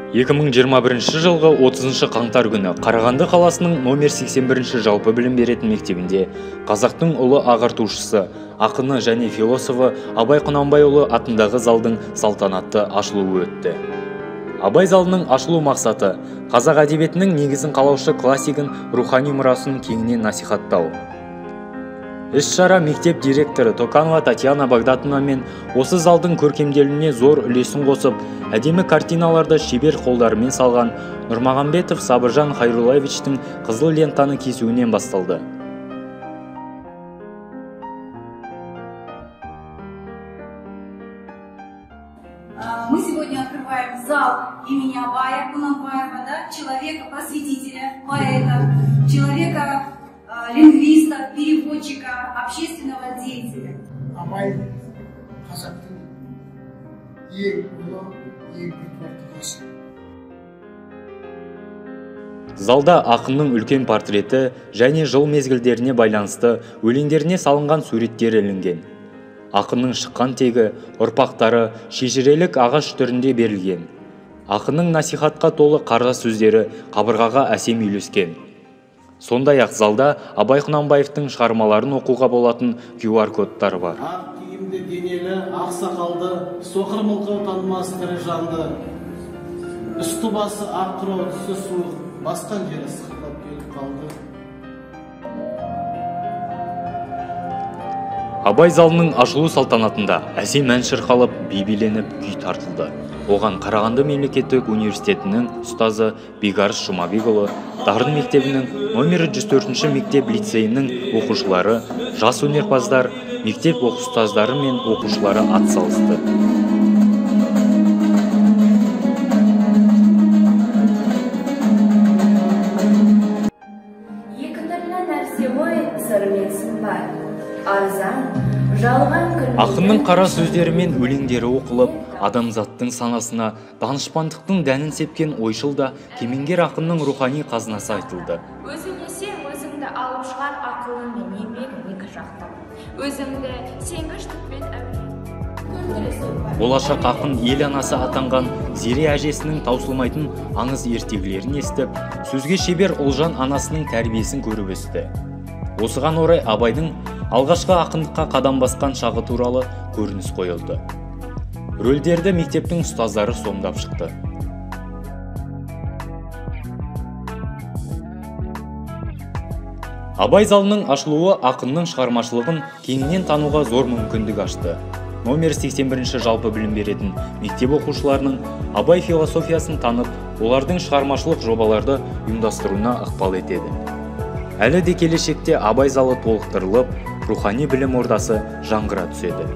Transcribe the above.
2021 жылғы 30 қаңтар күні Қарағанды қаласының номер 81 жалпы білім беретін мектебінде қазақтың ұлы ағартушысы, ақыны және философы Абай Құнанбайұлы атындағы залдың салтанатты ашылуы өтті. Абай залының ашылу мақсаты қазақ әдебиетінің негізін қалаушы классигін рухани мұрасын кеңінен насихаттау. Іс-шара мектеп директоры Токанова Татьяна Багдатовна мен осы залдың көркемделуіне зор үлесін қосып, әдемі картиналарды шебер қолдарымен салған Нұрмағамбетов Сабыржан Хайруллаевичтің қызыл лентаны кесуінен басталды. Мы сегодня открываем зал имени Абая Кунанбаева, человека-просветителя, поэта, человека лингвиста, переводчика, общественного деятеля. Абай қазақтың ең ұлы, ең бейтуар. Залда ақынның үлкен портреті және жыл мезгілдеріне байланысты өлеңдеріне салынған суреттер ілінген. Ақынның шыққан тегі, ұрпақтары шежірелік ағаш түрінде берілген. Ақынның насихатқа толы қара сөздері қабырғаға әсем үйлескен. Сондай-ақ залда Абай Құнанбаевтың шығармаларын оқуға болатын QR кодтар бар. Ақ киімді денелі, ақ сақалды, соқыр мылқау танымас тірі жанды. Үсті басы ақ қырау, түсі суық, басқан жері сықырлап келіп қалды. Абай залының ашылу салтанатында әсем ән шырқалып, би биленіп, күй тартылды. Оған Қарағанды мемлекеттік университетінің ұстазы Бекарыс Жұмабекұлы, Дарын мектебінің номері 104 мектеп лицейінің оқушылары, жас өнерпаздар, мектеп ұстаздары мен оқушылары атсалысты. Екі түрлі нәрсе ғой, сырмен сынбай, арзан, жалған күлмеген. Ақынның қара сөздері мен өлеңдері оқылып, адамзаттың санасына данышпандықтың дәнін сепкен ойшыл да кемеңгер ақынның рухани қазынасы айтылды. Өзің есең, өзіңді алып шығар ақылың мен еңбегің екі жақтап. Өзіңді сенгіш түппен әуелен. Болашақ ақын ел анасы атанған Зере әжесінің таусылмайтын аңыз ертегілерін естіп, сөзге шебер Ұлжан анасының тәрбиесін көріп өсті. Осыған орай Абайдың алғашқы ақындыққа қадам басқан шағы туралы көрініс қойылды. Рөлдерді мектептің ұстаздары сомдап шықты. Абай залының ашылуы ақынның шығармашылығын кеңінен тануға зор мүмкіндік ашты. Номер 81 жалпы білім беретін мектеп оқушыларының Абай философиясын танып, олардың шығармашылық жобаларды ұйымдастыруына ықпал етеді. Әлі де келешекте Абай залы толықтырылып, рухани білім ордасы жаңғыра түседі.